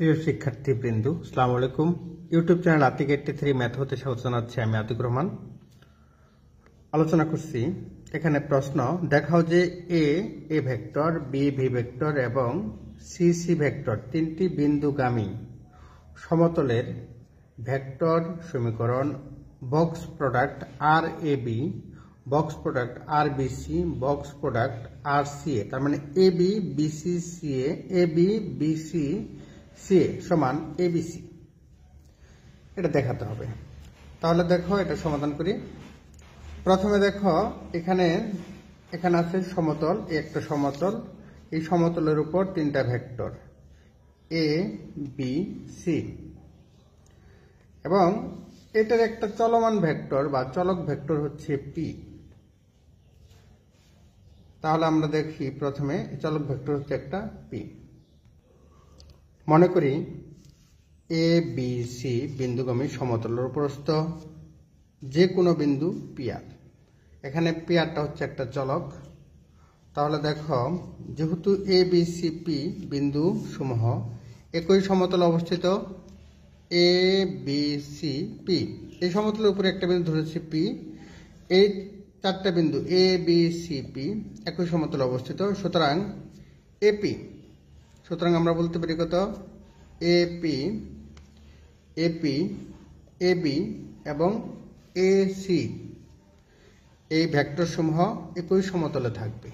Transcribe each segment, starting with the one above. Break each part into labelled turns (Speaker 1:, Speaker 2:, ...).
Speaker 1: প্রিয় শিক্ষার্থীবৃন্দ, আসসালামু আলাইকুম। ইউটিউব চ্যানেল আতিক 83 ম্যাথ হতে স্বাগত জানাচ্ছি। আমি আতিক রহমান। আলোচনা করছি এখানে প্রশ্ন দেখাও যে এ ভেক্টর, বি ভেক্টর এবং সি ভেক্টর তিনটি বিন্দুগামী সমতলের ভেক্টর সমীকরণ box product R A B, box product R B C, box product R C এ, তার মানে A B BC C A B BC C এ সমান এবিসি, এটা দেখাতে হবে। তাহলে দেখো এটা সমাধান করি। প্রথমে দেখো এখানে আছে সমতল, একটা সমতল, এই সমতলের উপর তিনটা ভেক্টর এ বি সি এবং এটার একটা চলমান ভেক্টর বা চলক ভেক্টর হচ্ছে পি। তাহলে আমরা দেখি প্রথমে চলক ভেক্টর হচ্ছে একটা পি। মনে করি এ বি সি বিন্দুগামী সমতলের উপরস্থ যে কোনো বিন্দু পিআর। এখানে পিআরটা হচ্ছে একটা চলক। তাহলে দেখো যেহেতু এ বি সি পি বিন্দু সমূহ একই সমতলে অবস্থিত, এ বি সি পি, এই সমতলের উপরে একটা বিন্দু ধরেছি পি, এই চারটা বিন্দু এ বি সি পি একই সমতলে অবস্থিত, সুতরাং এপি, সুতরাং আমরা বলতে পারি কত এপি, এপি, এবি এবং এসি এই ভেক্টর সমূহ একই সমতলে থাকবে।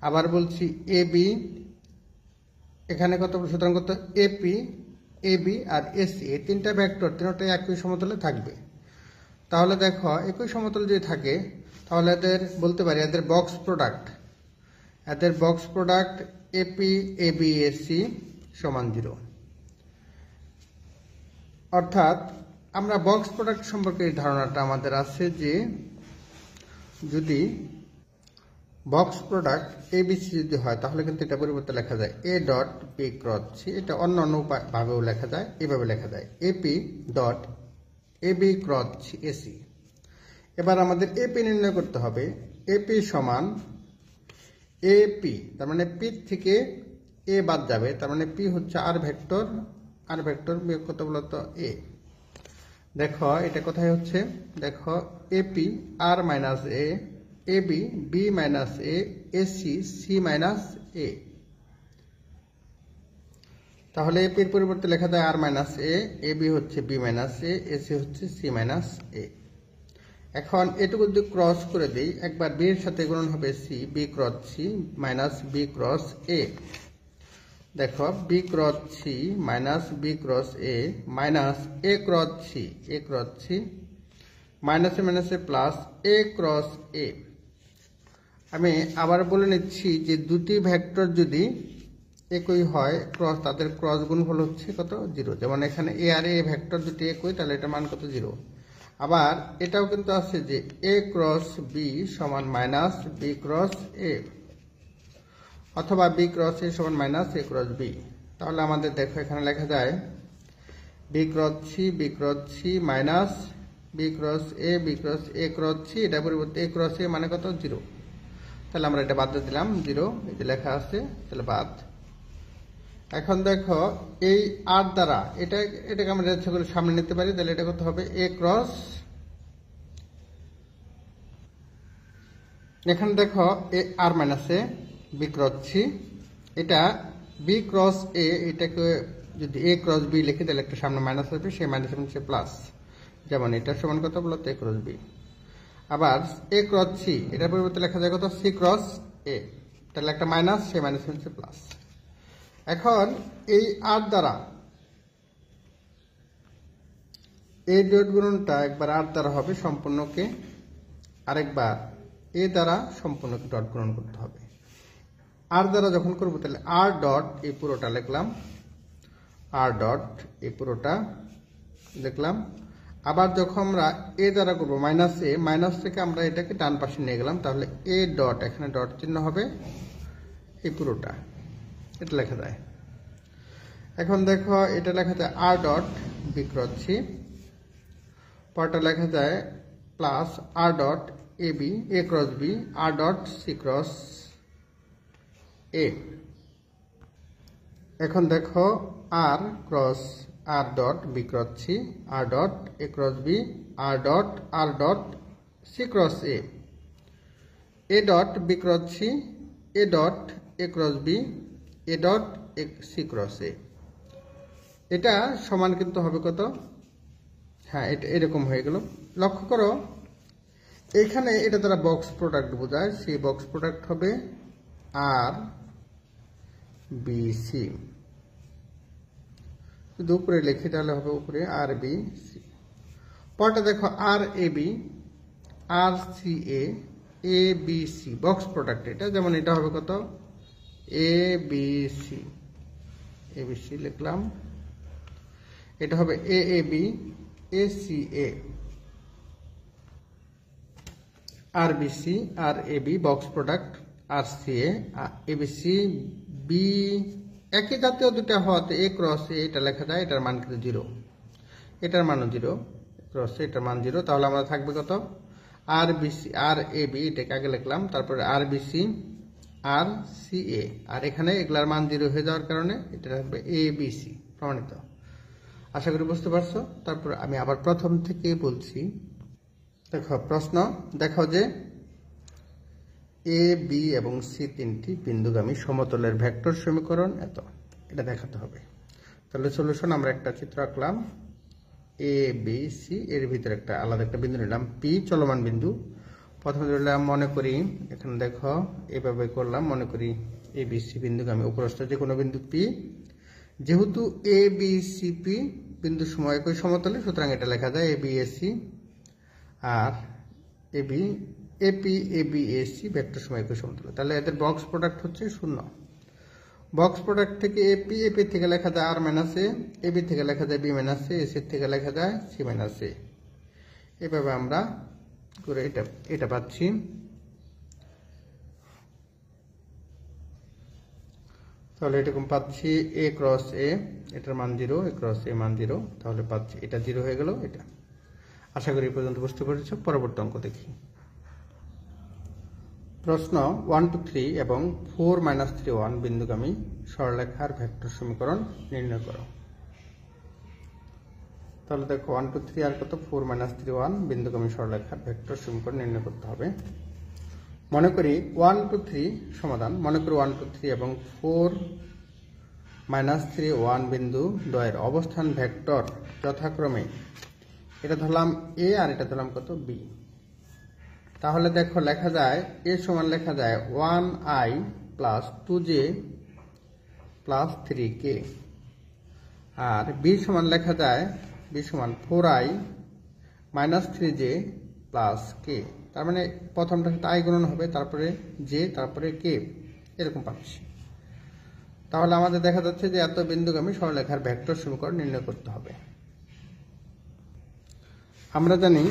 Speaker 1: আবার বলছি এবি, এখানে কত, সুতরাং কত এপি, এবি আর এসি, এই তিনটা ভেক্টর তিনটাই একই সমতলে থাকবে। তাহলে দেখো একই সমতলে যদি থাকে তাহলে এদের বলতে পারি এদের box product AP AB AC সমান 0। অর্থাৎ আমরা বক্স প্রোডাক্ট সম্পর্কে এই ধারণাটা আমাদের আছে যে যদি বক্স প্রোডাক্ট এবিসি যদি হয় তাহলে কিন্তু এটা পরিবর্তে লেখা যায় A dot B cross C. এটা অন্য ভাবেও লেখা যায়, এভাবে লেখা যায় AP dot AB cross AC. এবার আমাদের এপি নির্ণয় করতে হবে। এপি সমান এপি, তার মানে পি থেকে এ বাদ যাবে, তার মানে পি হচ্ছে আর ভেক্টর, আর ভেক্টর বিয়োগ কত বলতো এ। দেখো এটা কোথায় হচ্ছে, দেখো AP R minus A, AB B minus A, AC C minus A. তাহলে এপির পরিবর্তে লেখা যায় আর মাইনাস এ, এবি হচ্ছে বি মাইনাস এ, এসি হচ্ছে সি মাইনাস এ। এখন এটুকু যদি ক্রস করে দিই, একবার বি এর সাথে গুণন হবে C, B cross C minus B cross A. দেখো B cross C minus B cross A minus A cross C, A cross C মাইনাসে মাইনাসে প্লাস এ ক্রস এ। আমি আবার বলে নিচ্ছি যে দুটি ভেক্টর যদি একই হয় ক্রস, তাদের ক্রস গুণফল হচ্ছে কত 0। যেমন এখানে এ আর এ ভেক্টর দুটি একই, তাহলে এটা মান কত 0। আবার এটাও কিন্তু আছে যে এ ক্রস বি সমান মাইনাস বি ক্রস এ, অথবা বি ক্রস এ সমান মাইনাস এ ক্রস বি। তাহলে আমাদের দেখো এখানে লেখা যায় B cross C minus B cross A, B cross A cross C, এটা পরিবর্তে এ ক্রস এ মানে কত 0। তাহলে আমরা এটা বাদ দিয়ে দিলাম 0, এই যে লেখা আছে, তাহলে বাদ। এখন দেখো এই আর দ্বারা এটাকে আমরা ইচ্ছা করে সামনে নিতে পারি, তাহলে এটা কত হবে এ ক্রস, এখানে দেখো এ আর minus A B cross C, এটা বি ক্রস এ, এটাকে যদি এ ক্রস বি লিখি তাহলে একটা সামনে মাইনাস আসবে, সেই মাইনাস হচ্ছে প্লাস। যেমন এটা সমান কত বলতো এ ক্রস বি। আবার এ ক্রস সি, এটার পরিবর্তে লেখা যায় কত সি ক্রস এ, তাহলে একটা মাইনাস, সেই মাইনাস হচ্ছে প্লাস। এখন এই আর দ্বারা এই ডট গুণনটা একবার আর দ্বারা হবে সম্পূর্ণকে, আরেকবার এ দ্বারা সম্পূর্ণকে ডট গুণন করতে হবে। আর দ্বারা যখন করবো তাহলে আর ডট এই পুরোটা লিখলাম, আর ডট এই পুরোটা লিখলাম। আবার যখন আমরা এ দ্বারা করবো মাইনাস এ, মাইনাস থেকে আমরা এটাকে ডান পাশে নিয়ে গেলাম, তাহলে এ ডট, এখানে ডট চিহ্ন হবে, এই পুরোটা এটা লেখা যায়। এখন দেখো এটা লেখা যায় R dot B cross C, পরটা লেখা যায় plus R dot A B, A cross B, R dot C cross A. এখন দেখো R cross R dot B cross C, R dot A cross B, R dot C cross A dot B cross C, A dot A cross B, A dot C cross এটা সমান কিন্তু হবে কত? হ্যাঁ, এটা এরকম হয়ে গেল। লক্ষ্য করো এখানে এটা দ্বারা বক্স প্রোডাক্ট বোঝায়, সেই বক্স প্রোডাক্ট হবে আর বি সি। যদি উপরে লিখি তাহলে হবে উপরে আর বি সি। পরটা দেখো R A B, R C A B C box product এটা, যেমন এটা হবে কত? এ বি সি লিখলাম। এটা হবে A B, A C A, R B C, R A B box product, R C A B C B একই জাতীয় দুটা হওয়াতে এ ক্রস এটা লেখা যায়, এটার মান কিন্তু 0, এটার মানও 0, ক্রস এটার মান 0। তাহলে আমরা থাকবে কত? আর B C, R A B এটাকে আগে লিখলাম, তারপরে আর B C, R C A, আর এখানে এগুলার মান 0 হয়ে যাওয়ার কারণে এটা থাকবে এ বি সি। প্রমাণিত। আশা করি বুঝতে পারছো। তারপর আমি আবার প্রথম থেকে বলছি। দেখো প্রশ্ন, দেখো যে এ বি এবং সি তিনটি বিন্দুগামী সমতলের ভেক্টর সমীকরণ এত, এটা দেখাতে হবে। তাহলে সলিউশন, আমরা একটা চিত্র আঁকলাম এ বি সি, এর ভিতরে একটা আলাদা একটা বিন্দু নিলাম পি, চলমান বিন্দু। প্রথমে ধরলাম, মনে করি এখানে দেখো এভাবে করলাম, মনে করি এ বি সি বিন্দুগামী উপরস্থ যে কোনো বিন্দু পি, যেহেতু এ বি সি পি বিন্দু সময় একই সমতলে, সুতরাং এটা লেখা যায় A B A C, R A B AP A B A C vector সময় একই সমতলে। তাহলে এদের বক্স প্রোডাক্ট হচ্ছে 0। বক্স প্রোডাক্ট থেকে এপি থেকে লেখা যায় আর মাইনাস এ বি থেকে লেখা যায় বি মাইনাস এসি থেকে লেখা যায় সি মাইনাস এ। এভাবে আমরা করে এটা পাচ্ছি। তাহলে এরকম পাচ্ছি এ ক্রস এ, এটার মান 0, এ ক্রস এ মান 0, তাহলে পাচ্ছি এটা 0 হয়ে গেল। এটা আশা করি এই পর্যন্ত বুঝতে পেরেছ। পরবর্তী অঙ্ক দেখি। প্রশ্ন 1 2 3 এবং 4 3 1 বিন্দুগামী সরলরেখার ভেক্টর সমীকরণ নির্ণয় করো। তাহলে দেখো 1 2 3 আর কত? 4 3 1 বিন্দুগামী সরলরেখার ভেক্টর সমীকরণ নির্ণয় করতে হবে। মনে করি 1 2 3 সমাধান। মনে করি 1 2 3 এবং 4 3 1 বিন্দু দ্বয়ের অবস্থান ভেক্টর যথাক্রমে, এটা ধরলাম এ আর এটা ধরলাম কত? বি। তাহলে দেখো লেখা যায় এ সমান লেখা যায় 1i plus 2j plus 3k, আর বি সমান লেখা যায় বি সমান 4i minus 3j plus k। তার মানে প্রথমটার সাথে আই গুণন হবে, তারপরে জে, তারপরে কে, এরকম পাচ্ছি। তাহলে আমাদের দেখা যাচ্ছে যে এত বিন্দুগামী সরলরেখার ভেক্টর সমীকরণ নির্ণয় করতে হবে। আমরা জানি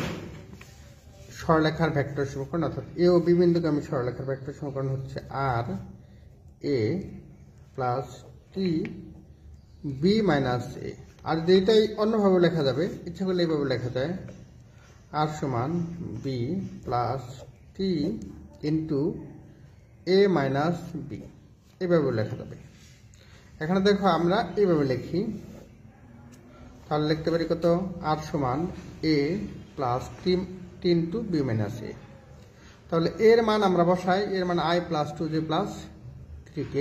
Speaker 1: সরলরেখার ভেক্টর সমীকরণ অর্থাৎ এ ও বি বিন্দুগামী সরলরেখার ভেক্টর সমীকরণ হচ্ছে আর এ প্লাস টি বি মাইনাস এ। আর যেটাই অন্যভাবে লেখা যাবে, ইচ্ছা করলে এইভাবে লেখা যায় আর সমান বি প্লাস টি ইন্টু এ মাইনাস বি, এইভাবে লেখা যাবে। এখানে দেখো আমরা এইভাবে লিখি, তাহলে লিখতে পারি কত? আর সমান এ plus T into B minus A. তাহলে এর মান আমরা বসাই, এর মান I plus 2j plus 3k।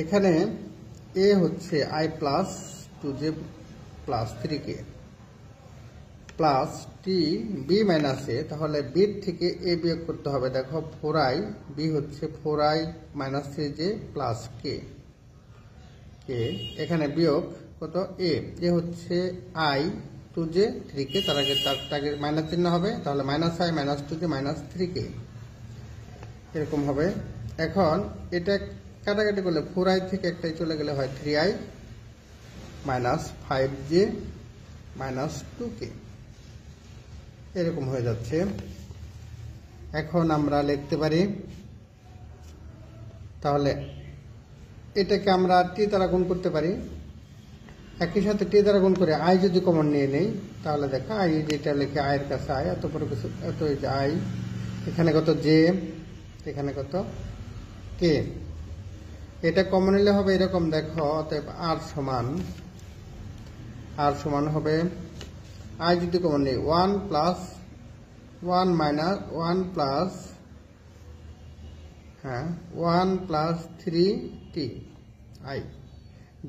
Speaker 1: এখানে এ হচ্ছে I plus 2j plus 3k plus T B minus A. তাহলে বি থেকে এ বিয়োগ করতে হবে। দেখো 4i, বি হচ্ছে 4i মাইনাস 3j প্লাস কে, এখানে বিয়োগ কত? এ হচ্ছে আই 2j 3k, তার আগে মাইনাস চিহ্ন হবে, তাহলে minus I minus 2j minus 3k এরকম হবে। এখন এটা কাটাকাটি করলে 4i থেকে একটাই চলে গেলে হয় 3i minus 5j minus 2k, এরকম হয়ে যাচ্ছে। এখন আমরা লিখতে পারি, তাহলে এটাকে আমরা টি দ্বারা গুণ করতে পারি। একই সাথে টি দ্বারা গুণ করে আই যদি কমন নিয়ে নেই, তাহলে দেখো আই যেটা লিখে আয়ের কাছে আই, এত বড় কিছু, এত আই, এখানে কত জে, এখানে কত কে। এটা কমন নিলে হবে এরকম, দেখো অতএব আর সমান হবে আই যদি কমন নেই 1 plus 1 minus 1 plus 3t I.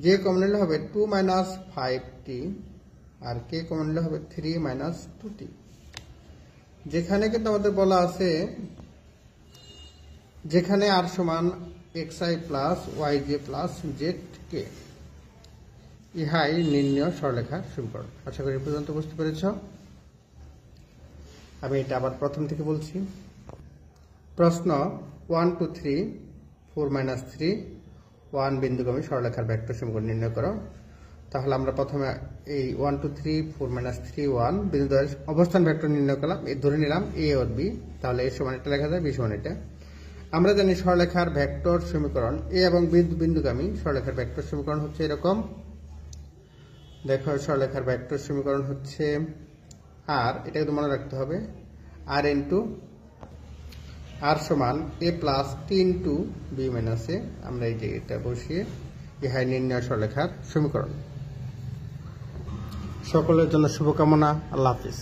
Speaker 1: যে কমন নিলে হবে 2 মাইনাস 5t, আর কে কমন নিলে হবে 3 মাইনাস 2t। যেখানে কিন্তু আমাদের বলা আছে যেখানে আর সমান xi plus yj plus zk, ইহাই নির্ণয় সরলরেখার সমীকরণ। আশা করি পর্যন্ত বুঝতে পেরেছ। আমি এটা আবার প্রথম থেকে বলছি। প্রশ্ন 1 2 3 4 মাইনাস 3 1 বিন্দুগামী সরলরেখার ভেক্টর সমীকরণ নির্ণয় করো। তাহলে আমরা প্রথমে এই 1 2 3 4 মাইনাস 3 1 বিন্দুদ্বয়ের অবস্থান ভেক্টর নির্ণয় করলাম, ধরে নিলাম a ও b। তাহলে a সমান এটা লেখা যায়, b সমান এটা। আমরা জানি সরলরেখার ভেক্টর সমীকরণ a এবং b বিন্দুগামী সরলরেখার ভেক্টর সমীকরণ হচ্ছে এরকম। দেখো সরলরেখার ভেক্টর সমীকরণ হচ্ছে আর, এটা কিন্তু মনে রাখতে হবে, আর ইন্টু আর সমান a plus t into b minus a। আমরা এই যে এটা বসিয়ে ইহাই নির্ণয় সরলরেখার সমীকরণ। সকলের জন্য শুভকামনা। আল্লাহ হাফিজ।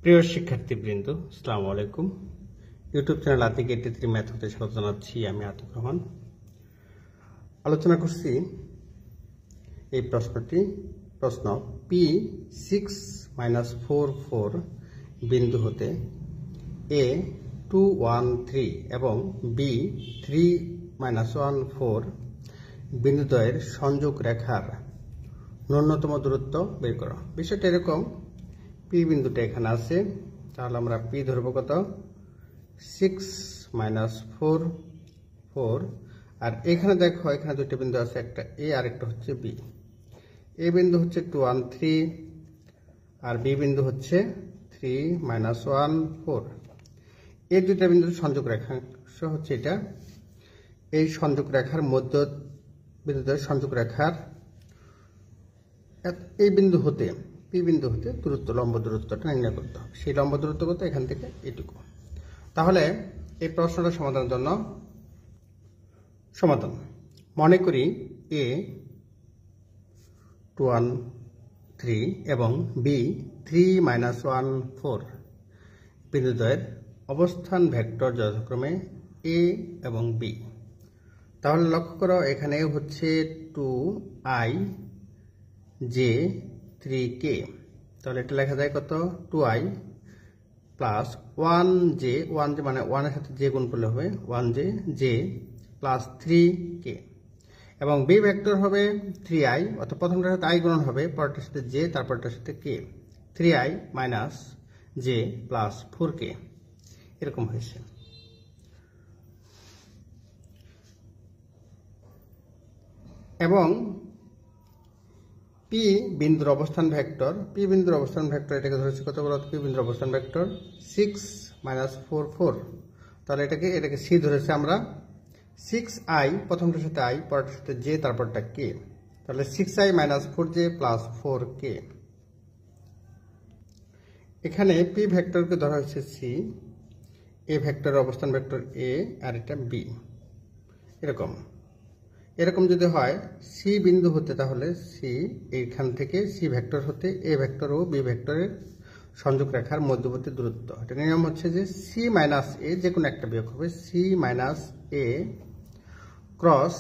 Speaker 1: প্রিয় শিক্ষার্থীবৃন্দ, আসসালামু আলাইকুম। ইউটিউব চ্যানেল আতিক 83 ম্যাথ হতে স্বাগত জানাচ্ছি। আমি আতিক রহমান। আলোচনা করছি এই প্রশ্ন P6 মাইনাস 4 4 বিন্দু হতে A 2 1 3 এবং B 3 মাইনাস 1 4 বিন্দুদ্বয়ের সংযোগ রেখার ন্যূনতম দূরত্ব বের করো। বিষয়টা এরকম, P বিন্দুটা এখানে আছে, তাহলে আমরা P ধরব কত 6 মাইনাস 4 4, আর এখানে দেখো এখানে দুটো বিন্দু আছে, একটা A আর একটা হচ্ছে B। A বিন্দু হচ্ছে 2 1 3 আর B বিন্দু হচ্ছে 3 মাইনাস 1 4। এই দুটা বিন্দুর সংযোগ রেখাংশ হচ্ছে এটা। এই সংযোগ রেখার মধ্য বিন্দুদের সংযোগ রেখার এই বিন্দু হতে P বিন্দু হতে দূরত্ব, লম্ব দূরত্বটা নির্ণয় করতে হবে। সেই লম্ব দূরত্ব কত, এখান থেকে এটুকু। তাহলে এই প্রশ্নটা সমাধানের জন্য সমাধান মনে করি A 2 1 3 এবং B 3 মাইনাস 1 4 বিন্দুদ্বয়ের অবস্থান ভেক্টর যথাক্রমে A এবং B। তাহলে লক্ষ্য করো এখানে হচ্ছে 2i j 3k, তাহলে এটা লেখা যায় কত 2i প্লাস 1j মানে 1 এর সাথে j গুণ করলে হবে 1j j প্লাস 3k, এবং b ভেক্টর হবে 3i, অর্থাৎ প্রথমটার সাথে i গুণন হবে, পরেরটার সাথে j, তারপরটার সাথে k, 3i minus j plus 4k এরকম হয়েছে। এবং P বিন্দুর অবস্থান ভেক্টর, এটাকে ধরেছি কত বলো, P বিন্দুর অবস্থান ভেক্টর 6 মাইনাস 4 4, তাহলে এটাকে c ধরেছি আমরা। 6i প্রথমটার সাথে i, পরেরটার সাথে j, তারপরটা k, তাহলে 6i minus 4j plus 4k। এখানে P ভেক্টরকে ধরা হয়েছে c, A ভেক্টরের অবস্থান ভেক্টর a, আর এটা b। এরকম যদি হয় C বিন্দু হতে, তাহলে C এইখান থেকে C ভেক্টর হতে A ভেক্টর ও B ভেক্টরের সংযোগ রেখার মধ্যবর্তী দূরত্ব, এটা নিয়ম হচ্ছে যে C মাইনাস A যে কোনো একটা বিয়োগ হবে, C minus A cross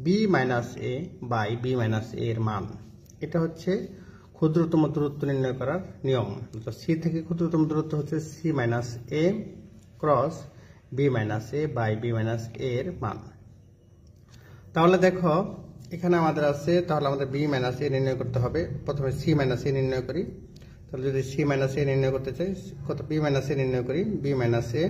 Speaker 1: B minus A by B minus A এর মান। এটা হচ্ছে ক্ষুদ্রতম দূরত্ব নির্ণয় করার নিয়ম। C থেকে ক্ষুদ্রতম দূরত্ব হচ্ছে C minus A cross B minus A by B minus A এর মান। তাহলে দেখো এখানে আমাদের আছে, তাহলে আমাদের b মাইনাস a নির্ণয় করতে হবে। প্রথমে c মাইনাস a নির্ণয় করি। তাহলে যদি c মাইনাস a নির্ণয় করতে চাই, কত b মাইনাস a নির্ণয় করি, b মাইনাস a,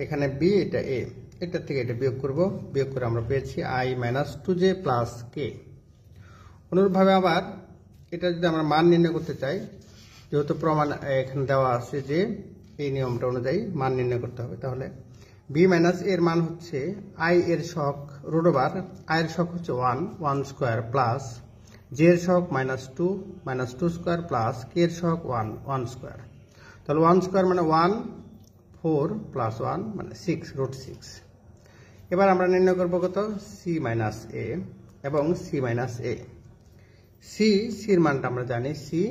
Speaker 1: এখানে b এটা a, এটার থেকে এটা বিয়োগ করব, বিয়োগ করে আমরা পেয়েছি i minus 2j plus k। অনুরূপভাবে আবার এটা যদি আমরা মান নির্ণয় করতে চাই, যেহেতু প্রমাণ এখানে দেওয়া আছে যে এই নিয়মটা অনুযায়ী মান নির্ণয় করতে হবে, তাহলে b মাইনাস এর মান হচ্ছে i এর সহগ রুট ওভার i এর সহগ হচ্ছে 1 স্কয়ার প্লাস j এর সহগ -2 স্কয়ার প্লাস k এর সহগ 1 স্কয়ার। তাহলে 1 স্কয়ার মানে 1, 4 প্লাস 1 মানে 6, রুট 6। এবার আমরা নির্ণয় করব কত সি মাইনাস এ এবং সি মাইনাস এ। সির মানটা আমরা জানি সি,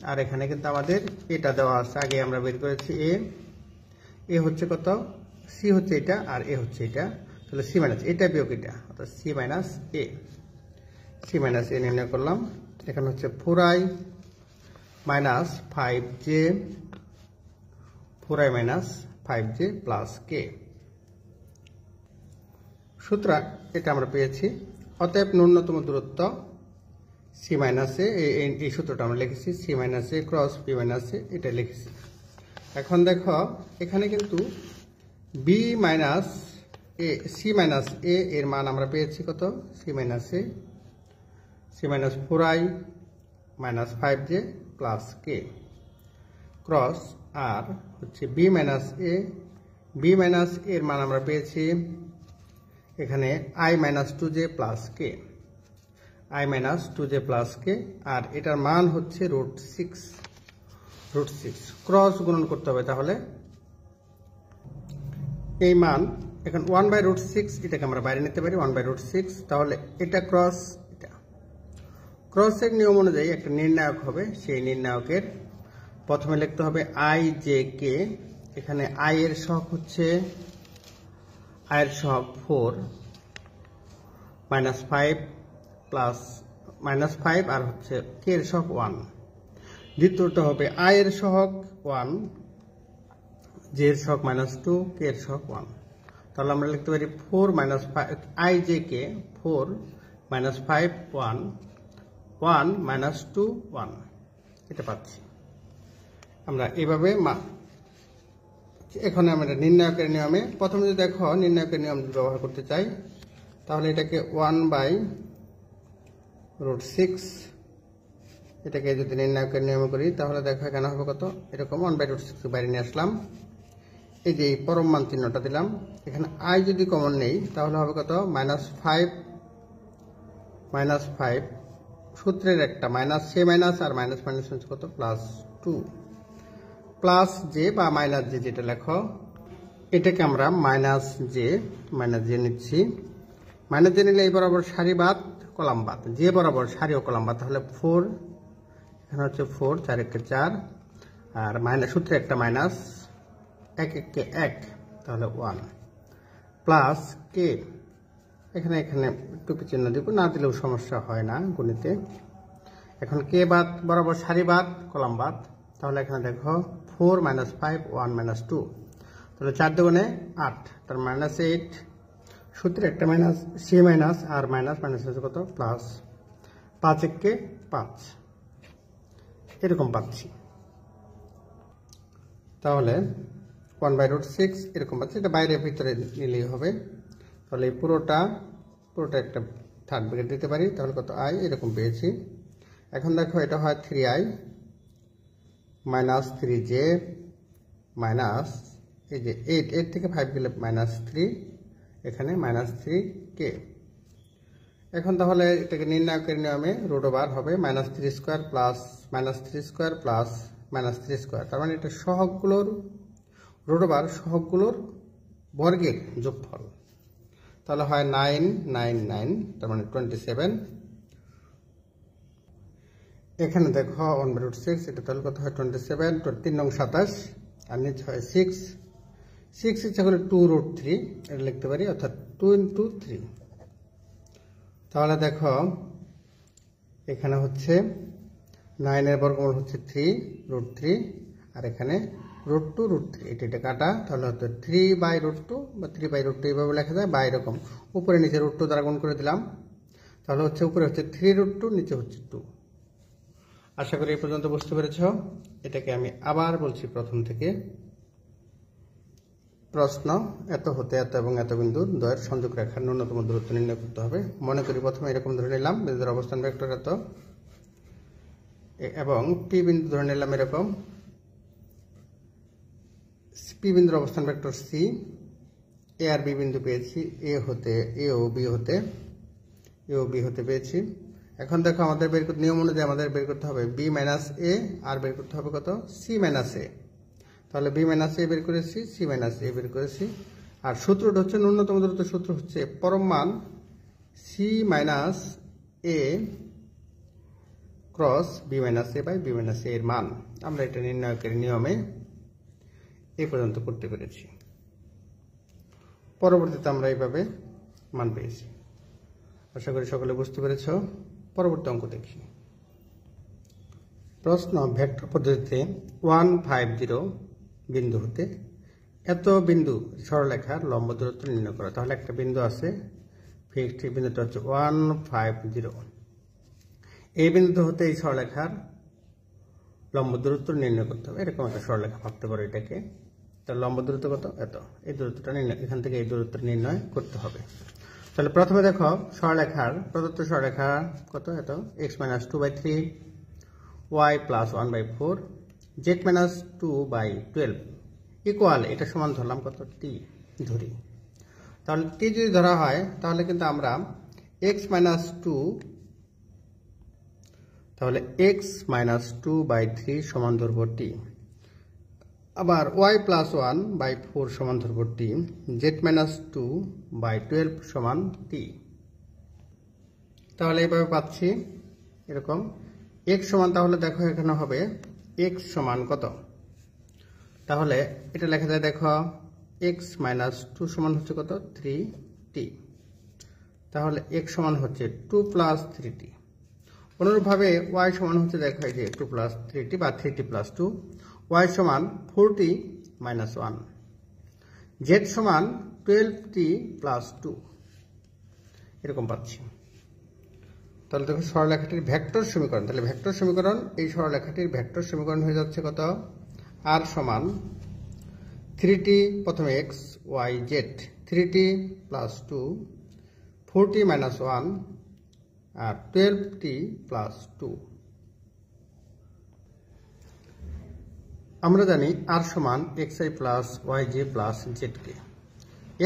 Speaker 1: আর এখানে কিন্তু আমাদের এটা দেওয়া আছে, আগে আমরা বের করেছি এ হচ্ছে কত, সি হচ্ছে এটা আর এ হচ্ছে এটা, তাহলে সি মাইনাস এটা বিয়োগ এটা, অর্থাৎ C minus A. C minus A নির্ণয় করলাম। এখানে হচ্ছে 4i minus 5j, 4i minus 5j plus কে। সুতরাং এটা আমরা পেয়েছি। অতএব ন্যূনতম দূরত্ব সি মাইনাস এ, এই সূত্রটা আমরা লিখেছি, C minus A cross B minus A, এটা লিখেছি। এখন দেখো এখানে কিন্তু B minus A, C minus A এর মান আমরা পেয়েছি কত, C minus A, C minus 4i minus 5j plus K cross, আর হচ্ছে B minus A, B minus এর মান আমরা পেয়েছি এখানে i minus 2j plus K, i minus 2j plus K, আর এটার মান হচ্ছে √6, ক্রস গুণন করতে হবে। তাহলে এই মান এখন 1/√6, এটাকে আমরা বাইরে নিতে পারি 1/√6। তাহলে এটা ক্রস, এটা ক্রসের নিয়ম অনুযায়ী একটা নির্ণায়ক হবে, সেই নির্ণায়কের প্রথমে লিখতে হবে i j k। এখানে i এর সহগ হচ্ছে, i এর সহগ 4 মাইনাস 5 প্লাস মাইনাস 5, আর হচ্ছে k এর সহগ 1। দ্বিতীয়টা হবে i এর সহগ 1, j এর সহগ মাইনাস 2, k এর সহগ 1। তাহলে আমরা লিখতে পারি 4 minus 5 i j k, 4 minus 5 1, 1 minus 2 1, এটা পাচ্ছি আমরা এইভাবে। এখন আমরা নির্ণায়কের নিয়মে প্রথমে যদি দেখো, নির্ণায়কের নিয়ম ব্যবহার করতে চাই, তাহলে এটাকে 1/√6, এটাকে যদি নির্ণায়কের নিয়ম করি, তাহলে দেখো এখানে হবে কত, এরকম 1/√6 বাইরে নিয়ে আসলাম। এই যে পরম মান চিহ্নটা দিলাম, এখানে i যদি কমন নেই তাহলে হবে কত, -5 সূত্রের একটা মাইনাস, সে মাইনাস আর মাইনাস মাইনাস হচ্ছে কত, +2 প্লাস জে বা মাইনাস জে, যেটা লেখো এটাকে আমরা মাইনাস জে নিচ্ছি। মাইনাস জে নিলে এই বরাবর সারি বাদ কলাম বাদ, জে বরাবর সারি ও কলাম বাদ, তাহলে 4, এখানে হচ্ছে 4, 4 একে 4, আর মাইনাস সূত্রে একটা মাইনাস, 1 একে 1, তাহলে 1 প্লাস কে। এখানে টুপি চিহ্ন দিব, না দিলেও সমস্যা হয় না গণিতে। এখন কে বাদ বরাবর সারি বাদ কলাম বাদ, তাহলে এখানে দেখো 4 মাইনাস 5 1 মাইনাস 2, তাহলে 4 দুগুণে 8, তার -8, সূত্রে একটা মাইনাস, সি মাইনাস আর মাইনাস মাইনাস হচ্ছে কত, প্লাস 5 একে 5, এরকম পাচ্ছি। তাহলে 1/√6 এরকম পাচ্ছি, এটা বাইরে ভিতরে নিলেই হবে। তাহলে এই পুরোটা একটা থার্ড ব্র্যাকেট দিতে পারি, তাহলে কত i, এরকম পেয়েছি। এখন দেখো এটা হয় 3i মাইনাস 3j মাইনাস, এই যে 8 থেকে 5 গেলে -3, এখানে -3k। এখন তাহলে এটাকে নির্ণায়কের নিয়মে √ওভার হবে -3² প্লাস -3² প্লাস -3², তার মানে এটা সহগগুলোর √ওভার সহগগুলোর বর্গের যোগফল। তাহলে হয় 9 9 9, তার মানে 27। এখানে দেখো 1/√6, এটা তাহলে কত হয় 27, 3 নং 27, আর নিচে হয় 6 ইচ্ছা করে 2√3 এটা লিখতে পারি, অর্থাৎ 2 × 3। তাহলে দেখো এখানে হচ্ছে 9 এর বর্গমূল হচ্ছে 3√3, আর এখানে √2√3, এটা কাটা, তাহলে হচ্ছে 3/√2 বা 3/√2 এইভাবে লেখা যায়, বা এরকম উপরে নিচে √2 দ্বারা গুণ করে দিলাম, তাহলে হচ্ছে উপরে হচ্ছে 3√2, নিচে হচ্ছে 2। আশা করি এই পর্যন্ত বুঝতে পেরেছ। এটাকে আমি আবার বলছি প্রথম থেকে। প্রশ্ন, এত হতে এত এবং এত বিন্দুর দ্বয়ের সংযোগ রেখার ন্যূনতম দূরত্ব নির্ণয় করতে হবে। মনে করি প্রথমে এরকম ধরে নিলাম, বিন্দুর অবস্থান ভেক্টর এত, এবং পি বিন্দু ধরে নিলাম এরকম, পি বিন্দুর অবস্থান vector C, A R B বিন্দু পেয়েছি, এ ও বি হতে পেয়েছি। এখন দেখো আমাদের বের করতে, নিয়ম অনুযায়ী আমাদের বের করতে হবে বি মাইনাস এ, আর বের করতে হবে কত, সি মাইনাস এ। তাহলে বি মাইনাস এ বের করেছি, সি মাইনাস এ বের করেছি, আর সূত্রটা হচ্ছে ন্যূনতম দূরত্বের সূত্র হচ্ছে পরম মান C minus A cross B minus A by B minus এর মান। আমরা এটা নির্ণয়কের নিয়মে এ পর্যন্ত করতে পেরেছি। পরবর্তীতে আমরা এইভাবে মান পেয়েছি। আশা করি সকলে বুঝতে পেরেছ। পরবর্তী অঙ্ক দেখি। প্রশ্ন, ভেক্টর পদ্ধতিতে 150 বিন্দু হতে এত বিন্দু সরলরেখার লম্ব দূরত্ব নির্ণয় করা। তাহলে একটা বিন্দু আছে ফিক্সড, এই বিন্দুটা হচ্ছে 150। এই বিন্দু হতে এই সরলরেখার লম্ব দূরত্ব নির্ণয় করতে হবে। এরকম একটা সরলরেখা ভাবতে পারো এটাকে। তার লম্ব দূরত্ব কত? এত। এই দূরত্বটা নির্ণয়, এখান থেকে এই দূরত্ব নির্ণয় করতে হবে। তাহলে প্রথমে দেখো সরলরেখার প্রদত্ত সরলরেখা কত? এত। x - 2/3, y + 1/4, z - 2/12 ইকুয়াল, এটা সমান ধরলাম কত? t ধরি। তাহলে t যদি ধরা হয় তাহলে কিন্তু আমরা x - 2, তাহলে x - 2/3 সমান ধরব t, আবার y + 1/4 সমান ধরব t, z - 2/12 সমান t। তাহলে এইভাবে পাচ্ছি এরকম x সমান, তাহলে দেখো এখানে হবে x সমান কত? তাহলে এটা লেখা যায়, দেখো x - 2 সমান হচ্ছে কত? 3t। তাহলে x সমান হচ্ছে 2 + 3t। অনুরূপভাবে y সমান হচ্ছে, দেখো এই যে 2 + 3t বা 3t + 2, y সমান 4t - 1, z সমান 12t + 2, এরকম পাচ্ছি। তাহলে দেখো সরলরেখাটির ভেক্টর সমীকরণ, তাহলে ভেক্টর সমীকরণ, এই সরলরেখাটির ভেক্টর সমীকরণ হয়ে যাচ্ছে কত? r সমান 3t, প্রথমে x y z, 3t + 2, 4t - 1 আর 12t + 2। আমরা জানি r সমান xi + yj + zk।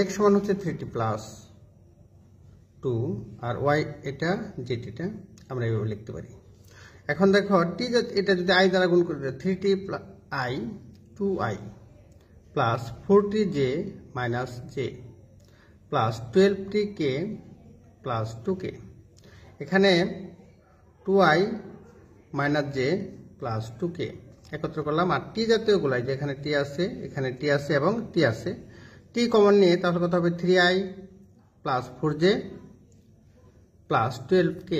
Speaker 1: x সমান হচ্ছে 3t + 2 আর y এটা z, এটা আমরা এইভাবে লিখতে পারি। এখন দেখো t, এটা যদি i দ্বারা গুণ করে, 3t i 2i plus 4tj - j plus 12tk plus 2k। এখানে 2i - j প্লাস 2k একত্র করলাম, আর টি জাতীয়গুলাই, যেখানে টি আছে, এখানে টি আছে এবং টি আছে, টি কমন নিয়ে তাহলে কত হবে? 3i plus 4j plus 12k।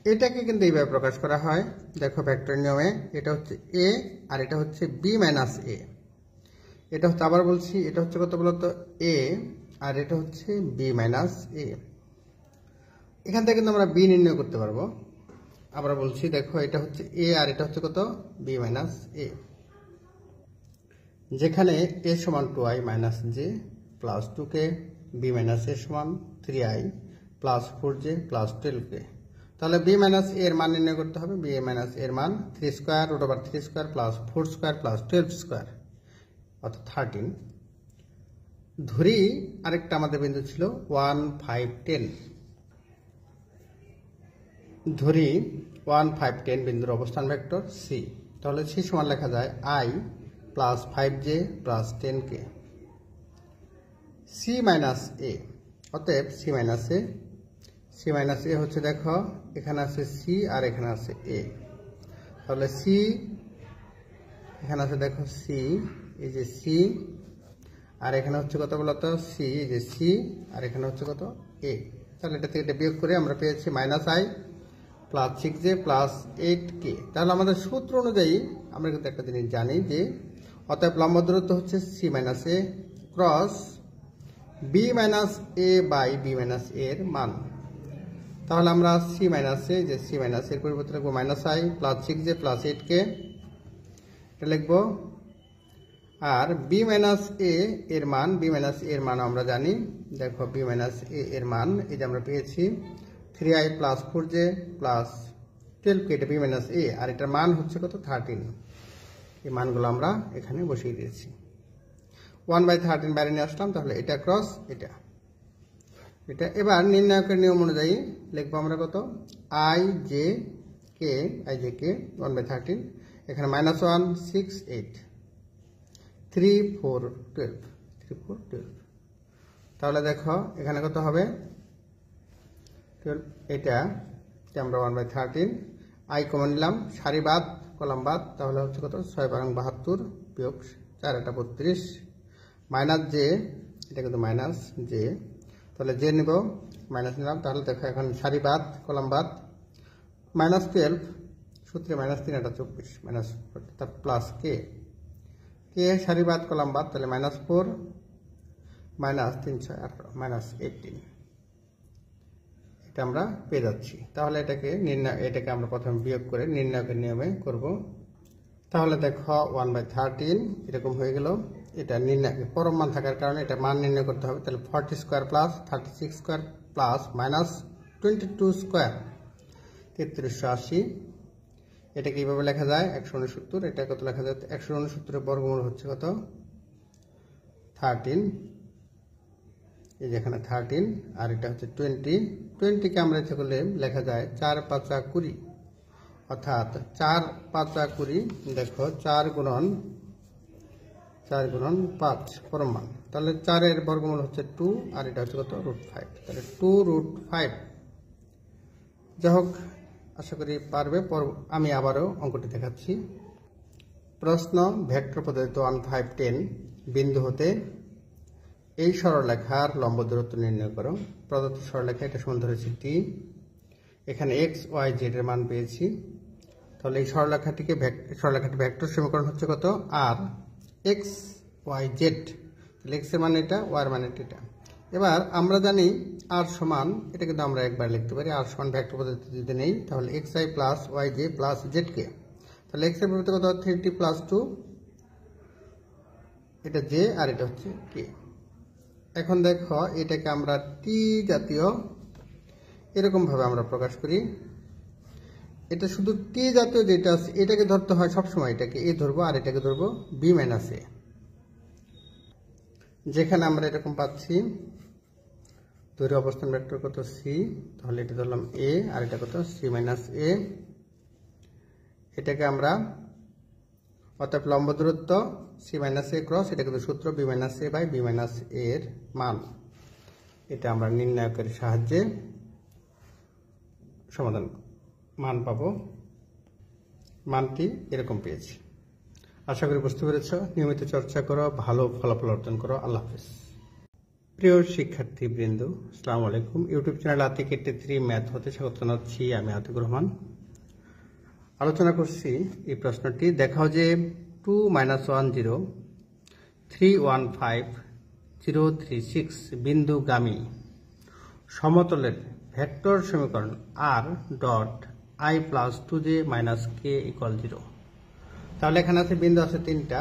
Speaker 1: এটাকে কিন্তু এইভাবে প্রকাশ করা হয়, দেখো ভেক্টর নিয়মে। এটা হচ্ছে a আর এটা হচ্ছে b - a। এটা হচ্ছে, আবার বলছি, এটা হচ্ছে কত বলতো? a আর এটা হচ্ছে b - a। এখান থেকে কিন্তু আমরা b নির্ণয় করতে পারবো। আবার বলছি, দেখো এটা হচ্ছে a আর এটা হচ্ছে কত? b - a। যেখানে a সমান 2i - j plus 2k, b - a সমান 3i plus 4j plus 12k। তাহলে b - a এর মান নির্ণয় করতে হবে। b - এর মান 3² √ 3² প্লাস 4² প্লাস 12², অর্থাৎ 13। ধরি আরেকটা আমাদের বিন্দু ছিল 1 5 10। ধরি 1 5 10 বিন্দুর অবস্থান ভেক্টর c। তাহলে c সমান লেখা যায় i plus 5j plus 10k। c - a, অতএব c - a, c - a হচ্ছে, দেখো এখানে আছে c আর এখানে আছে a। তাহলে c, এখানে আছে দেখো c, এই যে c, আর এখানে হচ্ছে কত বলতো? c, এই যে c, আর এখানে হচ্ছে কত? a। তাহলে এটা থেকে এটা বিয়োগ করে আমরা পেয়েছি -i plus 6j plus 8k। তাহলে আমাদের সূত্র অনুযায়ী আমরা কিন্তু একটা জিনিস জানি যে, অতএব লম্ব দূরত্ব হচ্ছে c - a cross b - a by b - এর মান। তাহলে আমরা c - a, যে c - এর পরিবর্তে লিখবো -i plus 6j plus 8k, এটা লিখবো। আর b - a এর মান, b - এর মান আমরা জানি, দেখো b - a এর মান এই যে আমরা পেয়েছি 3i plus 4j plus 12k, এটা b - a, আর এটার মান হচ্ছে কত? 13। এই মানগুলো আমরা এখানে বসিয়ে দিয়েছি। 1/13 বাইরে নিয়ে আসলাম, তাহলে এটা ক্রস এটা। এবার নির্ণায়কের নিয়ম অনুযায়ী লিখবো আমরা কত? i j k 1/13, এখানে -1 6 8 3 4 12, 3 4 12। তাহলে দেখো এখানে কত হবে, এটা আমরা 1/13 আই কমন নিলাম, সারি বাদ কলাম বাদ, তাহলে হচ্ছে কত 6/72 বিয়োগ 4 এটা 32 মাইনাস জে, এটা কিন্তু মাইনাস জে, তাহলে জে নিব মাইনাস নিলাম। তাহলে দেখো এখন সারি বাদ কলাম বাদ, -12 সূত্রে -3 এটা 24 মাইনাস তার প্লাস কে, কে সারি বাদ কলাম বাদ, তাহলে -4 -3 6 18 -18 এটা আমরা পেয়ে যাচ্ছি। তাহলে এটাকে আমরা প্রথমে বিয়োগ করে নির্ণায়কের নিয়মে করব। তাহলে দেখো 1/13 এরকম হয়ে গেল। এটা নির্ণয় পরম মান থাকার কারণে এটা মান নির্ণয় করতে হবে। তাহলে 40 square plus 36 square plus -22 square 3380। এটাকে এইভাবে লেখা যায় 169। এটা কত লেখা যায়, 169 এর বর্গমূল হচ্ছে কত 13, এই যে এখানে 13 আর এটা হচ্ছে 20 কে আমরা ইচ্ছা করলে লেখা যায় 4 5 20, অর্থাৎ 4 5 20। দেখো 4 গুণন 5 পরম মান, তাহলে 4 এর বর্গমূল হচ্ছে 2 আর এটা হচ্ছে কত √5, তাহলে 2√5। যাই হোক, আশা করি পারবে। আমি আবারও অঙ্কটি দেখাচ্ছি। প্রশ্ন, ভেক্টর পদ্ধতিতে 1 5 10 বিন্দু হতে এই সরলরেখার লম্ব দূরত্ব নির্ণয় করো। প্রদত্ত সরলরেখা, এটা সমান ধরেছি টি, এখানে x y z এর মান পেয়েছি। তাহলে এই সরলরেখাটি ভেক্টর সমীকরণ হচ্ছে কত আর x y z, তাহলে x এর মান এটা, y এর মান এটা। এবার আমরা জানি r সমান, এটা কিন্তু আমরা একবার লিখতে পারি, r সমান ভেক্টর পদ্ধতি যদি নেই তাহলে xi plus yj plus zk, তাহলে x এর পরিবর্তে কত 3t প্লাস 2, এটা j আর এটা হচ্ছে k। এখন দেখো এটাকে আমরা টি জাতীয় এরকম ভাবে আমরা প্রকাশ করি। এটা শুধু টি জাতীয় যেটা আছে এটাকে ধরতে হয় সবসময়, এটাকে এ ধরবো আর এটাকে ধরবো বি মাইনাস এ। যেখানে আমরা এরকম পাচ্ছি দৈর্ঘ্য অবস্থান ভেক্টর কত সি, তাহলে এটা ধরলাম এ আর এটা কত সি মাইনাস এ। এটাকে আমরা অর্থাৎ লম্ব দূরত্ব সি মাইনাস এ ক্রস, এটা কিন্তু সূত্র B minus A by B minus A এর মান, এটা আমরা নির্ণায়কের সাহায্যে সমাধান মান পাবো। মানটি এরকম পেয়েছি। আশা করি বুঝতে পেরেছ। নিয়মিত চর্চা করো, ভালো ফলাফল অর্জন করো। আল্লাহ হাফেজ। প্রিয় শিক্ষার্থী বৃন্দ, আসসালামু আলাইকুম। ইউটিউব চ্যানেল আতিক 83 ম্যাথ হতে স্বাগত জানাচ্ছি। আমি আতিকুর রহমান। আলোচনা করছি এই প্রশ্নটি। দেখাও যে 2 - 1 0 3 1 5 0 3 6 বিন্দুগামী সমতলের ভেক্টর সমীকরণ r dot i plus 2j minus k equal 0। তাহলে এখানে আছে বিন্দু আছে তিনটা,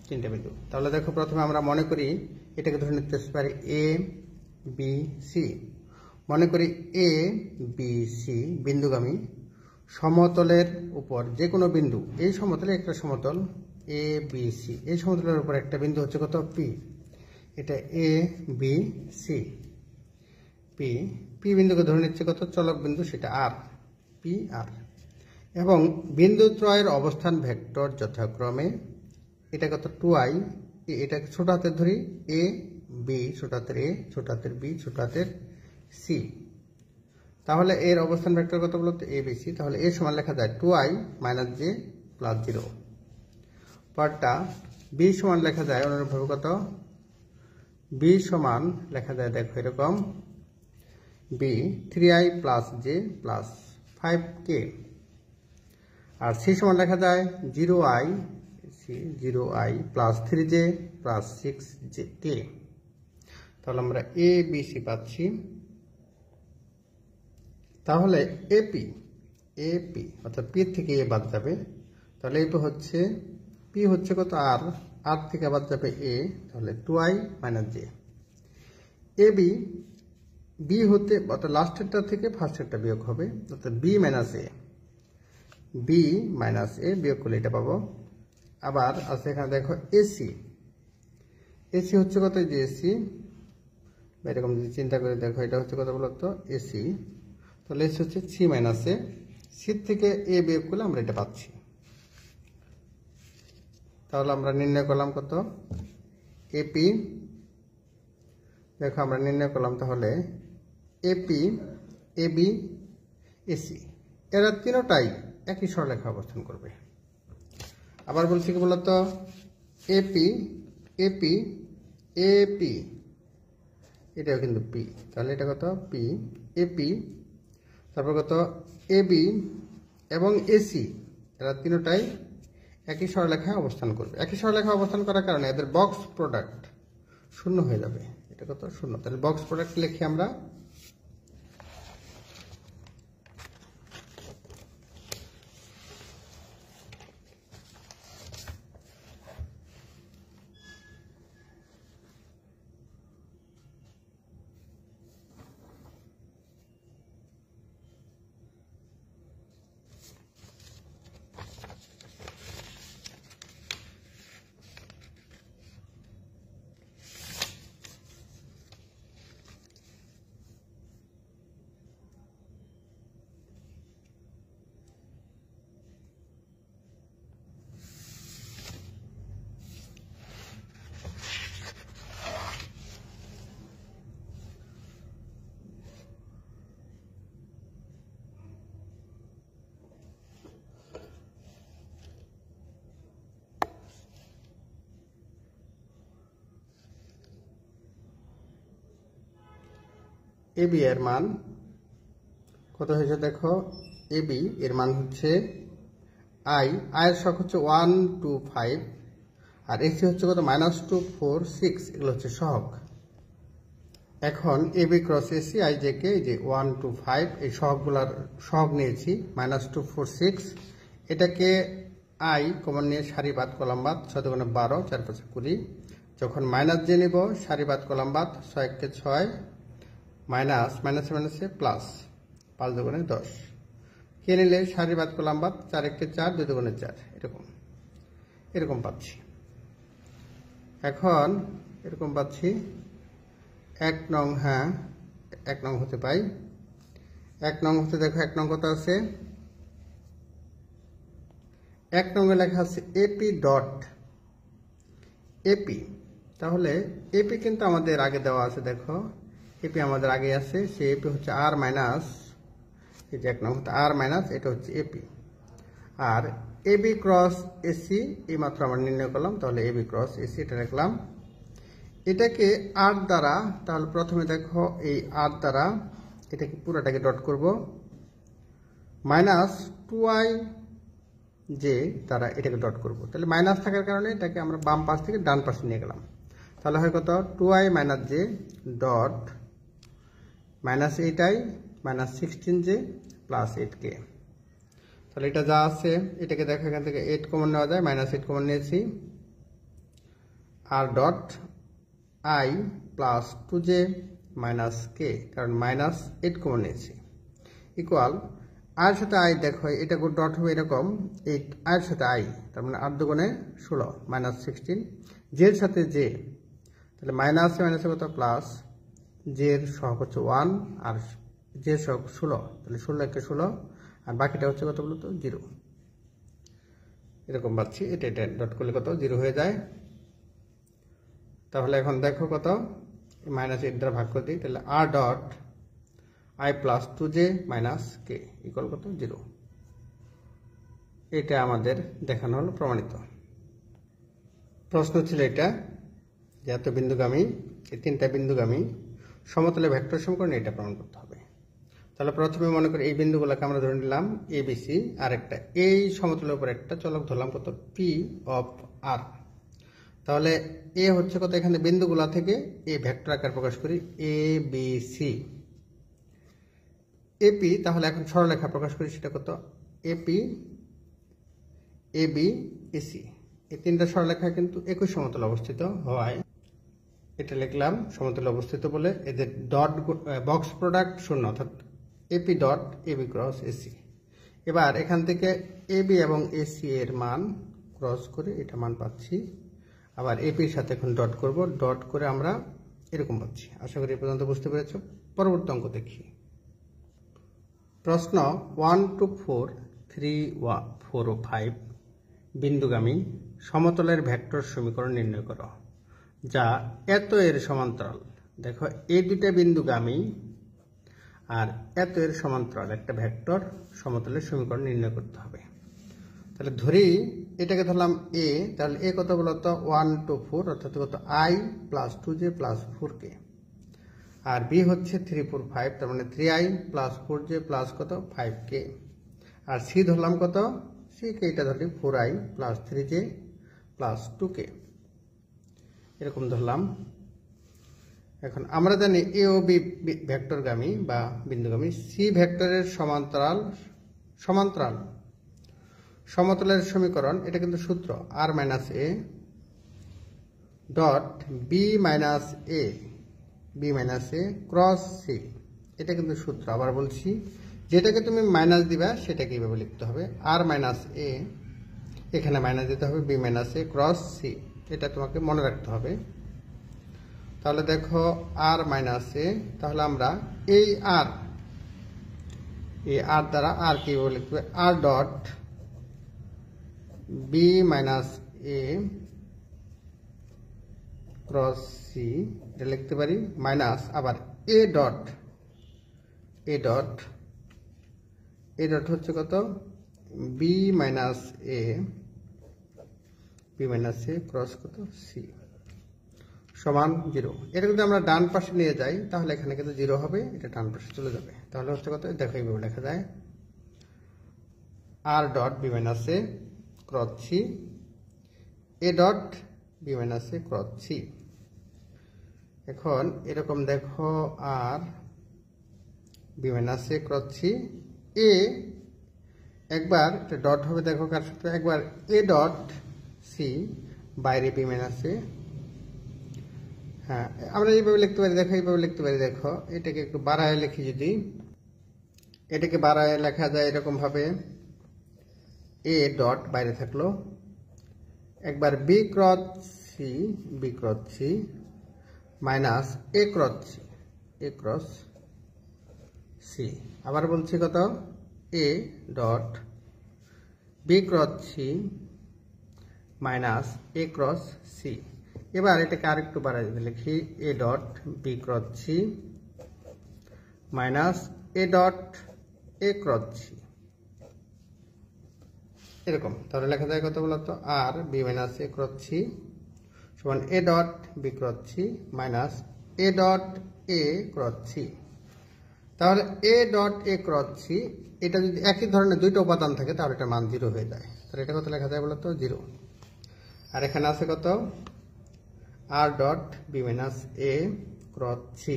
Speaker 1: তিনটা বিন্দু। তাহলে দেখো প্রথমে আমরা মনে করি এটাকে ধরে নিতে পারি এ বি সি। মনে করি এ বি সি বিন্দুগামী সমতলের উপর যে কোনো বিন্দু, এই সমতলে একটা সমতল এ বি সি, এই সমতলের উপর একটা বিন্দু হচ্ছে কত পি, এটা এ বি সি। পি বিন্দুকে ধরে নিচ্ছে কত চলক বিন্দু, সেটা আর, পি আর। এবং বিন্দু ত্রয়ের অবস্থান ভেক্টর যথাক্রমে এটা কত 2i, এটা ছোট হাতের ধরি এ বি, ছোট হাতের এ, ছোট হাতের বি, ছোট হাতের সি। তাহলে এর অবস্থান ভেক্টর কত বলতো এ বি সি। তাহলে এ সমান লেখা যায় 2i মাইনাস জে প্লাস 0। পরটা বি সমান লেখা যায় অনুরূপভাবে কত, বি সমান লেখা যায় দেখো এরকম B 3i plus J plus 5k। আর সি সমান লেখা যায় 0i plus 3j plus 6k। তাহলে আমরা এ বি সি পাচ্ছি। তাহলে এপি অর্থাৎ পি থেকে এ বাদ যাবে, তাহলে এপি হচ্ছে পি হচ্ছে কত আর, আর থেকে বাদ যাবে এ, তাহলে 2i minus J. A B হতে অর্থাৎ লাস্টেরটা থেকে ফার্স্টেরটা বিয়োগ হবে, অর্থাৎ বি মাইনাস এ বিয়োগ করলে এটা পাবো। আবার আছে এখানে দেখো এসি হচ্ছে কত, যে এসি এরকম যদি চিন্তা করে দেখো এটা হচ্ছে কত বলতো এসি, তাহলে এসি হচ্ছে সি মাইনাস এ, সি থেকে এ বিয়োগ করলে আমরা এটা পাচ্ছি। তাহলে আমরা নির্ণয় করলাম কত এপি দেখো আমরা নির্ণয় করলাম তাহলে এপি, এবি, এসি এরা তিনটাই একই সরলরেখা অবস্থান করবে। আবার বলছি কি বলতো, এপি, এপি, এপি, এটাও কিন্তু পি, তাহলে এটা কত পি, এপি, তারপর কত এবি এবং এসি এরা তিনটাই একই সরলরেখায় অবস্থান করবে। একই সরলরেখায় অবস্থান করার কারণে এদের বক্স প্রোডাক্ট শূন্য হয়ে যাবে। এটা কত শূন্য, তাহলে বক্স প্রোডাক্ট লিখি আমরা এবি এর মান কত হয়েছে দেখো, এবি এর মান হচ্ছে আয়ের শখ হচ্ছে 1 2 5 আর এসি হচ্ছে কত -2 4 6, এগুলো হচ্ছে সহগ। এখন AB cross AC I J K যে 1 2 5 এই সহগগুলার সহগ নিয়েছি -2 4 6, এটাকে আই কমন নিয়ে সারি বাদ কলাম বাদ 6 দুগুণে 12 4 5 20, যখন মাইনাস জে নিব সারি বাদ কলাম বাদ 6 1 কে 6 মাইনাস মাইনাসে মাইনাসে প্লাস 5 দুগুণে 10, কে নিলে সারি বাদ কলাম বাদ 4 1 কে 4 2 দুগুণে 4, এরকম পাচ্ছি। এখন এরকম পাচ্ছি 1 নং, হ্যাঁ 1 নং হতে পাই। 1 নং হতে দেখো 1 নং কত আছে, 1 নং এ লেখা আছে এপি ডট এপি, তাহলে এপি কিন্তু আমাদের আগে দেওয়া আছে, দেখো এপি আমাদের আগে আছে, সে এপি হচ্ছে আর মাইনাস, এই যে 1 নং হচ্ছে আর মাইনাস, এটা হচ্ছে এপি। আর এবি ক্রস এসি এই মাত্র আমরা নির্ণয় করলাম, তাহলে এবি ক্রস এসি এটা রাখলাম। এটাকে আর দ্বারা, তাহলে প্রথমে দেখো এই আর দ্বারা এটাকে পুরোটাকে ডট করব, -2i যে দ্বারা এটাকে ডট করব, তাহলে মাইনাস থাকার কারণে এটাকে আমরা বাম পাশ থেকে ডান পাশে নিয়ে গেলাম, তাহলে হয় কত 2i - j dot -8i -16j plus 8k, তাহলে এটা যা আছে এটাকে দেখো এখান থেকে 8 কমন নেওয়া যায়, -8 কমন নিয়েছি, R dot i plus 2j minus k, কারণ -8 কমন নিয়েছি, ইকুয়াল আর সাথে i দেখো এটা ডট হবে এরকম 8 আর সাথে i, তার মানে 8 দুগুণে 16 -16, জের সাথে j, তাহলে মাইনাসে মাইনাসে কত প্লাস, জের সহগ হচ্ছে 1 আর জের সহগ 16, তাহলে 16 1 16 আর বাকিটা হচ্ছে কত বলতো 0, এরকম পাচ্ছি। এটা ডট করলে কত 0 হয়ে যায়। তাহলে এখন দেখো কত -8 দ্বারা ভাগ করে দিই, তাহলে R dot i plus 2j minus k equal কত 0, এটা আমাদের দেখানো হলো, প্রমাণিত। প্রশ্ন ছিল এটা যে এত বিন্দুগামী, এই তিনটা বিন্দুগামী সমতলে ভেক্টর সমীকরণে এটা প্রমাণ করতে হবে। তাহলে প্রথমে মনে করি এই বিন্দুগুলোকে আমরা ধরে নিলাম এবিসি, আর একটা এই সমতলের উপর একটা চলক ধরলাম কত পি অফ আর, তাহলে এ হচ্ছে কত, এখানে বিন্দুগুলা থেকে এই ভেক্টর আকার প্রকাশ করি এ বি সি, এপি, তাহলে এখন সরলরেখা প্রকাশ করি সেটা কত এপি এবি এসি, এই তিনটা সরলরেখা কিন্তু একই সমতলে অবস্থিত হয়, এটা লিখলাম সমতলে অবস্থিত বলে, এদের ডট বক্স প্রোডাক্ট শূন্য, অর্থাৎ AP dot AB cross AC. এবার এখান থেকে এবি এবং এসি এর মান ক্রস করে এটা মান পাচ্ছি, আবার এপির সাথে এখন ডট করব, ডট করে আমরা এরকম পাচ্ছি। আশা করি এ পর্যন্ত বুঝতে পেরেছ। পরবর্তী অঙ্ক দেখি। প্রশ্ন 1 2 4 3 4 ও 5 বিন্দুগামী সমতলের ভেক্টর সমীকরণ নির্ণয় করো, যা এত এর সমান্তরাল, দেখো এই দুইটা বিন্দুগামী আর এত এর সমান্তরাল একটা ভেক্টর সমতলের সমীকরণ নির্ণয় করতে হবে। তাহলে ধরি এটাকে ধরলাম এ, তাহলে এ কত বলতো 1 2 4 অর্থাৎ কত I plus 2j plus 4k, আর বি হচ্ছে 3 4 5, তার মানে 3I প্লাস 4j প্লাস কত 5k, আর সি ধরলাম কত সি কে এটা ধরলি 4I plus 3j plus 2k, এরকম ধরলাম। এখন আমরা জানি এ ও বি ভেক্টরগামী বা বিন্দুগামী, সি ভেক্টরের সমান্তরাল সমতলের সমীকরণ, এটা কিন্তু সূত্র r minus A dot B minus A cross C, এটা কিন্তু সূত্র। আবার বলছি, যেটাকে তুমি মাইনাস দিবা সেটাকে এইভাবে লিখতে হবে, r মাইনাস এ, এখানে মাইনাস দিতে হবে B minus A cross C, এটা তোমাকে মনে রাখতে হবে। তাহলে দেখো r মাইনাস এ, তাহলে আমরা এই r দ্বারা r কি লিখতে হবে, r dot B minus A cross C, এটা লিখতে পারি, মাইনাস আবার এ ডট হচ্ছে কত বি মাইনাস এ ক্রস কত সি সমান 0। এটা যদি আমরা ডান পাশে নিয়ে যাই তাহলে এখানে কিন্তু 0 হবে, এটা ডান পাশে চলে যাবে। তাহলে হচ্ছে কত, দেখো এইভাবে লেখা যায় r dot B minus A cross C, A dot B minus A cross C. এখন এরকম দেখো R B minus A cross C, A একবার এটা ডট হবে, দেখো কার সাথে, একবার এ ডট সি বাইরে বি মাইনাস এ, হ্যাঁ আমরা এইভাবে লিখতে পারি, দেখো এইভাবে লিখতে পারি। দেখো এটাকে একটু বাড়ায় লিখি, যদি এটাকে বাড়ায় লেখা যায় এরকম ভাবে, এ ডট বাইরে থাকলো, একবার B cross C minus A cross C. আবার বলছি কত, A dot B cross C minus A cross C. এবার এটাকে আরেকটু বাড়াই দিতে লিখি, A dot B cross C minus A dot A cross C, এরকম। তাহলে লেখা যায় কত বলতো, R B minus A cross C সমান A dot B cross C minus A dot A cross C. তাহলে A dot A cross C, এটা যদি একই ধরনের দুইটা উপাদান থাকে তাহলে এটা মান 0 হয়ে যায়। তাহলে এটা কত লেখা যায় বলতো 0। আর এখানে আছে কত, R dot B minus A cross C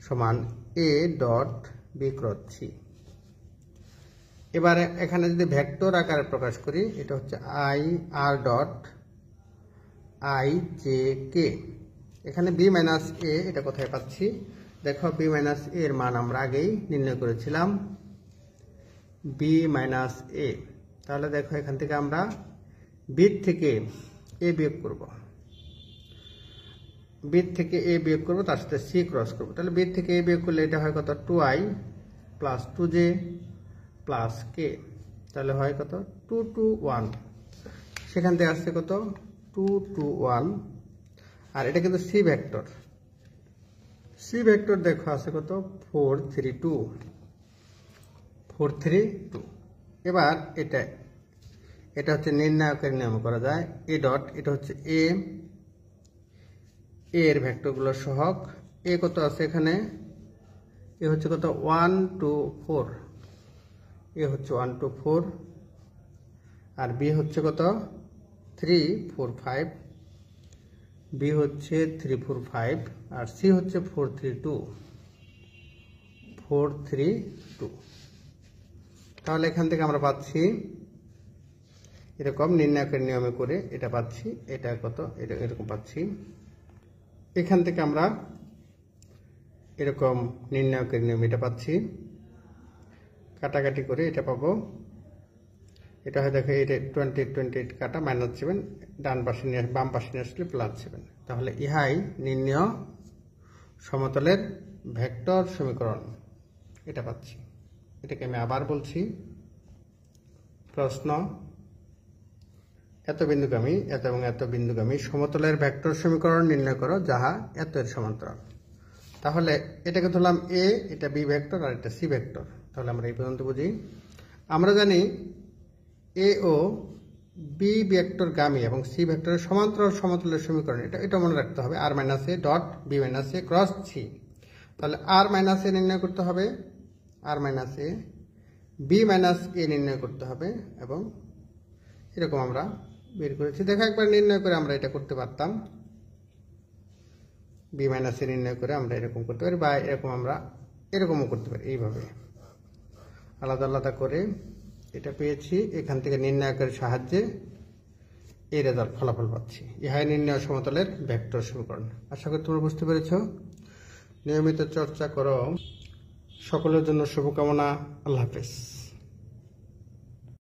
Speaker 1: সমান A dot B cross C. এবারে এখানে যদি ভেক্টর আকারে প্রকাশ করি, এটা হচ্ছে I R dot I J K. এখানে বি মাইনাস এ, এটা কোথায় পাচ্ছি, দেখো বি মাইনাস এ এর মান আমরা আগেই নির্ণয় করেছিলাম, বি মাইনাস এ। তাহলে দেখো এখান থেকে আমরা বি থেকে এ বিয়োগ করব, তার সাথে সি ক্রস করবো। তাহলে বি থেকে এ বিয়োগ করলে এটা হয় কত, 2i প্লাস 2j প্লাস কে, তাহলে হয় কত 2 2 1, সেখান থেকে আসছে কত 2 2 1। আর এটা কিন্তু সি ভেক্টর, দেখো আছে কত 4 3 2। এবার এটা হচ্ছে নির্ণায়কের নিয়ম করা যায়, এ ডট, এটা হচ্ছে এ এর ভেক্টরগুলো সহগ, এ কত আছে এখানে, এ হচ্ছে কত 1 2 4, এ হচ্ছে 1 2 4, আর বি হচ্ছে কত 3 4 5, বি হচ্ছে 3 4 5, আর সি হচ্ছে 4 3 2। তাহলে এখান থেকে আমরা পাচ্ছি এরকম নির্ণায়কের নিয়মে করে এটা পাচ্ছি, এটা কত, এটা এরকম পাচ্ছি। এখান থেকে আমরা এরকম নির্ণায়কের নিয়ম এটা পাচ্ছি, কাটাকাটি করে এটা পাবো, এটা হয় দেখো এটা 28 কাটা -7, ডান পাশে নিয়ে বাম পাশে নিয়ে আসলে +7। তাহলে ইহাই নির্ণয় সমতলের ভেক্টর সমীকরণ, এটা পাচ্ছি। এটাকে আমি আবার বলছি, প্রশ্ন এত বিন্দুগামী এত এবং এত বিন্দুগামী সমতলের ভেক্টর সমীকরণ নির্ণয় করো যাহা এত এর সমান্তরাল। তাহলে এটাকে ধরলাম এ, এটা বি ভেক্টর আর এটা সি ভেক্টর। তাহলে আমরা এই পর্যন্ত বুঝি। আমরা জানি এ ও বি ভেক্টর গামী এবং সি ভেক্টরের সমান্তরাল সমতলের সমীকরণ, এটা মনে রাখতে হবে, R minus A dot B minus A cross C. তাহলে আর মাইনাস এ নির্ণয় করতে হবে, R minus A B minus A নির্ণয় করতে হবে, এবং এরকম আমরা বের করেছি। দেখো একবার নির্ণয় করে আমরা এটা করতে পারতাম, বি মাইনাস এ নির্ণয় করে আমরা এরকম করতে পারি, বা এরকম আমরা এরকমও করতে পারি। এইভাবে আলাদা আলাদা করে এটা পেয়েছি, এখান থেকে নির্ণায়কের সাহায্যে এই রেজাল্ট ফলাফল পাচ্ছি। ইহাই নির্ণয় সমতলের ভেক্টর সমীকরণ। আশা করি তোমরা বুঝতে পেরেছ। নিয়মিত চর্চা করো। সকলের জন্য শুভকামনা। আল্লাহ হাফেজ।